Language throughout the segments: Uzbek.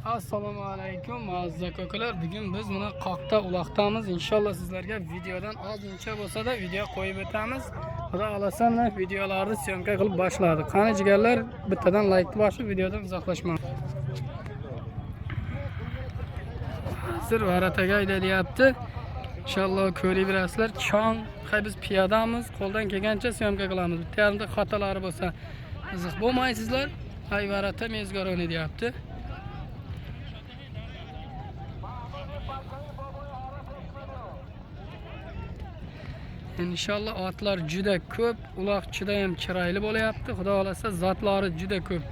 Assalomu alaykum aziz akalar. Bugun biz buni qoqda uloqdamiz. Inshaalloh sizlarga videodan ozmuncha bo'lsa-da video qo'yib o'tamiz. Xudo xolasa videolarni syomka qilib boshladik. Qani jigarlar, bittadan laykni bosib videodan uzoqlashmang. Hozir varataga aylayapti. Inshaalloh ko'raverasizlar. Chong, biz piyodamiz, qo'ldan kelgancha syomka qilamiz. Bitta yarimda xatolari bo'lsa qiziq bo'lmaysizlar. Ay varata mezgoroni deyapti. İnşallah atlar juda ko'p, uloqchida ham chiroyli bo'layapti. Xudo xolasa zotlari juda ko'p.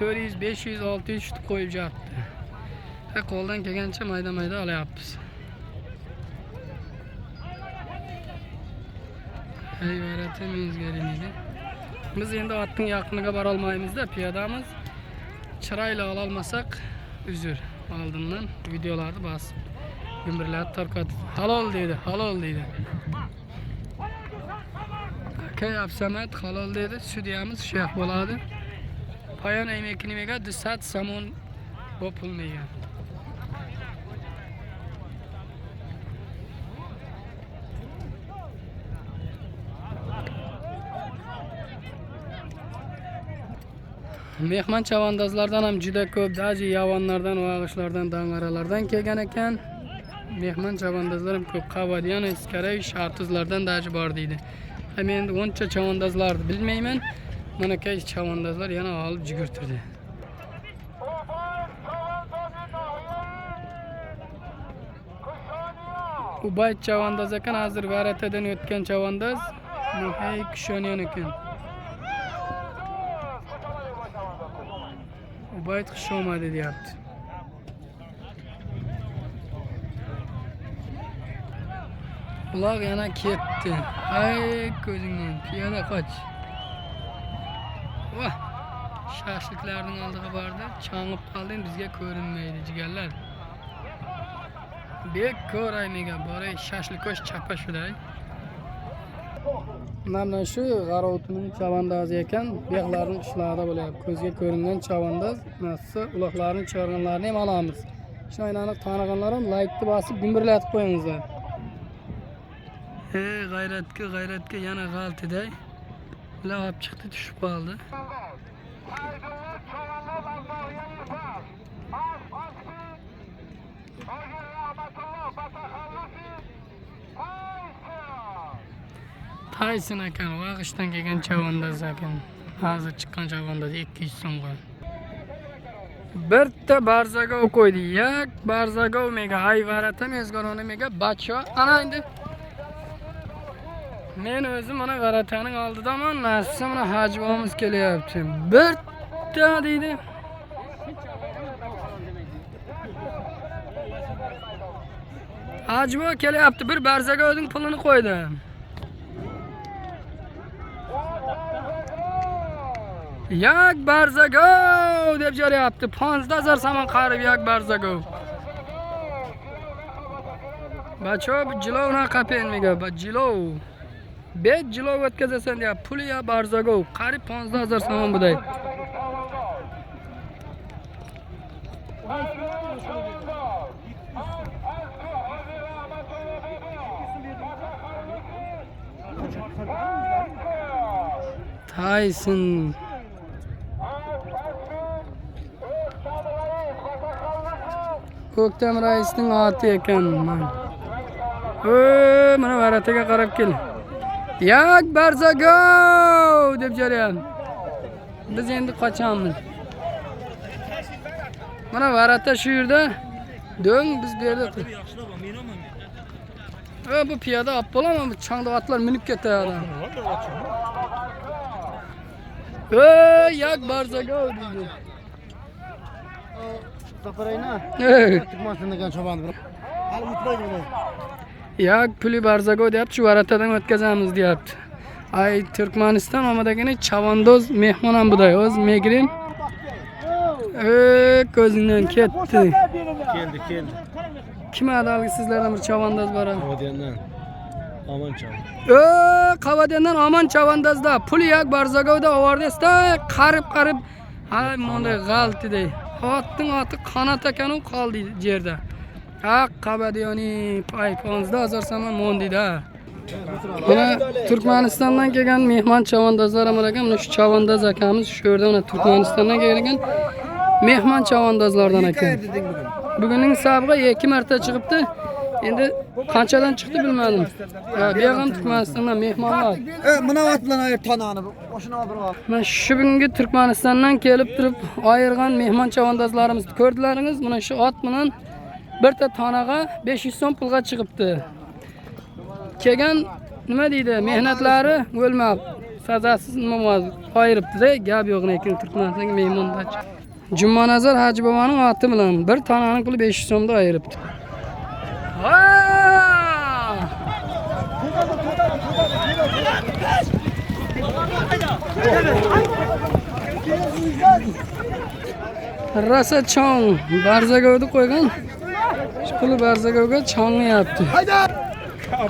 400, 500, 600 tutib qo'yib jatdi. Qo'ldan kelgancha mayda-mayda olyapmiz. Ey varata mezgorini. Biz endi otning yaqiniga bora olmaymiz-da, piyodamiz. Chiroyli ola olmasak uzr. Oldindan videolarni bosib gumburlatib tarqatib. Halol dedi, halol dedi. Absamat halol dedi. Sudiyamiz shayx bo'ladi. Poyon emakiniga disat samon bopulmagan. Mehmon chavandozlardan ham juda ko'p, daji yavonlardan, og'ishlardan, dang'aralardan kelgan ekan. Mehmon chavandozlar ham ko'p, qavadiyan, iskaray, shartizlardan daji bor deydi. Men oncha chavandozlarni bilmayman. Mana kay chavandozlar yana olib jigirtirdi. U bayt chavandoz ekan, hozir varatadan o'tgan chavandoz. Hey kushoniyon ekan. U bayt xushomadi deyapti. Ular yana ketdi. Ay ko'zingdan piyoda qoch. Vah! Shashliklarning oldiga bordi. Changib qolding, bizga ko'rinmaydi jigarlar. Bek ko'raymiga boray shashlikkosh chapa shuday. Mana shu g'arovtining chavandozi ekan, bexlarning ishlarida bo'lyapti. Ko'zga ko'ringan chavandoz, nassa uloqlarning chiqarganlarini ham olamiz. Shunaylarni taniganlar ham laykni bosib gumburlatib qo'yingizlar. G'ayratga yana g'altiday. Lab chiqdi, tushib qoldi. Tayson ekan, vag'ishdan kelgan chavandoz ekan. Hozir chiqqan chavandoz 200 so'mga. Birta barzagov qo'ydi. Yak barzagov mega hayvarata mezgoroni mega bacho. Ana endi men o'zim mana varataning oldidaman, nasib mana hajvomiz kelyapti. Birta deydi. Hajvo kelyapti, bir barzagovning pulini qo'ydi. Yak barzagov deb jo'rayapti. 15000 so'm qarib yak barzagov. Bacho jilovna qapenmiga, jilov. 5 jilov o'tkazasan deyap. Puli ya barzagov, qarib 15000 so'm buday. Tayson Ko'ktam raisning oti ekan. Mana varataga qarab kel. Yak barzagov deb jo'rayapti. Biz endi qochamiz. Mana varata shu yerda. Do'ng biz bu yerda. Bu piyoda olib bo'laman, bu changda otlar minib ketadi. Yak barzagov deydi. Taparayna. Turmasdan cho'bandi. Hali o'tmaydi ular. Yak puli barzagov deyapti, shu varatadan o'tkazamiz deyapti. Ay Turkmaniston omadagini chavandoz mehmon ham buday, o'z megrim. Ko'zingdan ketdi. Keldi. Kim adalgi sizlardan bir chavandoz bor? Qavadiyandan. Aman chavan. Qavadiyandan aman chavandozda pul yak barzagovda ovardesta qarib. Hay, bunday g'altiday. Atdın atı kanat ekan u qoldi yerda. Ha Qabadiyoni payponzda 1000 so'm mondida. Mana Turkmanistondan kelgan mehmon chavandozlar ham ekan. Mana shu chavandoz akamiz shu yerda mana Turkmanistondan kelgan mehmon chavandozlardan ekan. Bugunning hisobiga 2 marta chiqibdi. Endi qanchadan chiqdi bilmadim. Ha, bu ham Turkmanistondan mehmonlar. Mana vat bilan ayır tanani. Boşuna aldırib al. Mana shu bugungi Turkmanistondan kelib turib ayirgan mehmon chavandozlarimizni ko'rdilaringiz. Mana shu ot bilan birta tanaga 500 so'm pulga chiqibdi. Kelgan nima deydi? Mehnatlari o'lmab, sazasiz nima ayiribdi-da, gap yo'q lekin Turkmanistonga mehmonda. Jummanazar Haji boboning oti bilan bir tananing puli 500 so'mda ayiribdi. Ha! Rasa chong Barzagovni qo'ygan. Shu puli Barzagovga chonglayapti.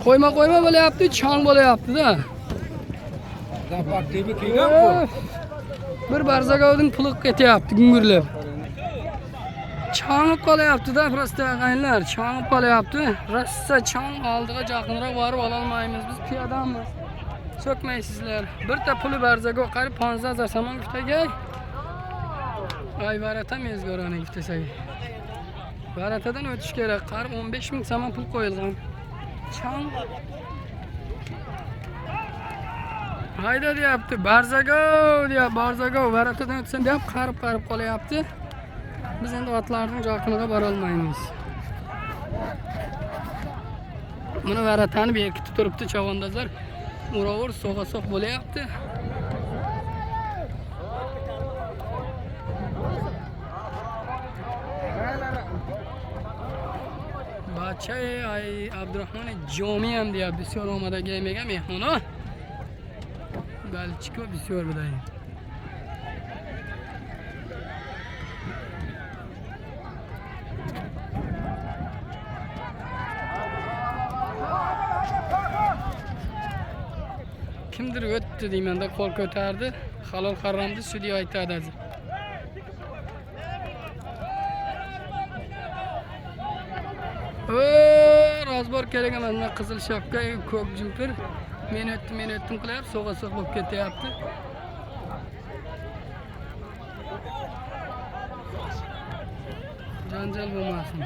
Qo'yma bo'layapti, chong bo'layapti-da. Bir Barzagovning puli ketyapti gungurlab. Changib qolyapti-da, prosta ag'aylar, changib qolyapti. Rassa chang oldiga yaqinroq borib ola olmaymiz. Biz piyodamiz. So'kmaysizlar. Birta puli Barzagov qarib 15000 so'm kutagay. Ay varata mezgorona iftasaga. Varatadan o'tish kerak. Qarib 15000 so'm pul qo'yilgan. Chang. Hayda deyapti. Barzagov varatadan o'tsin deb qarib qolyapti. Biz endi otlarning joqiniga bora olmaymiz. Buni varatani bekitib turibdi chavandozlar. Uravur so'g'a-so'q bo'layapti. Bachay ay Abdurahmon Jomi ham deyapti. Bisyor omadagi yemeğe mehmoni. Balchiko bisyor buday. Kimdir o'tdi deymanda qo'l ko'tardi. Halol haramni sudya aytadi. Razbor kerak emas. Mana qizil shapka, ko'k jumpir. Men o'tdim qilyapti, so'g'a-so'q bo'lib ketyapti. Janjal bo'lmasin.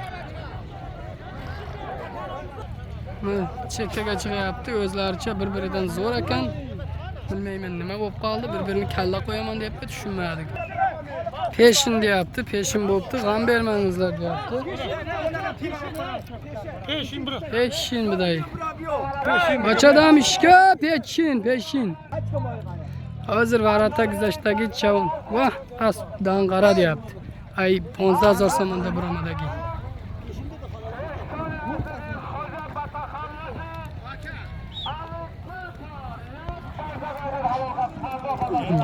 Chekkaga chiqyapti, o'zlaricha bir-biridan zo'r ekan. Bilmayman nima bo'lib qoldi, bir-birini kalla qo'yaman deb tushunmadik. Peshin deyapti, peshin bo'pti, g'am bermangizlar deyapti. Peshin buday. Ochadam ishga peshin. Hozir varata guzashdagi chavon. Voh, asdan qara deyapti. Ay 15000 so'mda buramadagi.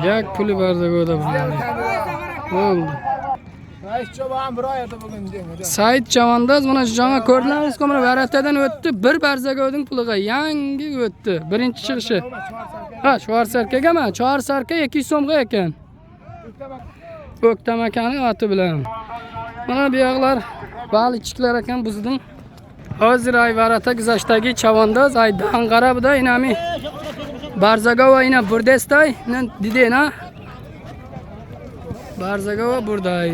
Yak puli Barzagovda bo'ldi. Said Chavandoz mana shu jonga ko'rdilaringiz, mana varatadan o'tdi, bir Barzagovning puliga yangi o'tdi. Birinchi chiqishi. Ha, Shvarsarkagami? Shvarsarka 200 so'mga ekan. O'ktam akaning oti bilan. Mana bu yoqlar balichiklar ekan bizning. Hozir ay varata guzashdagi Chavandoz ay dang'ara buda inami Barzagova ina burdestay, didena. Barzagova burday.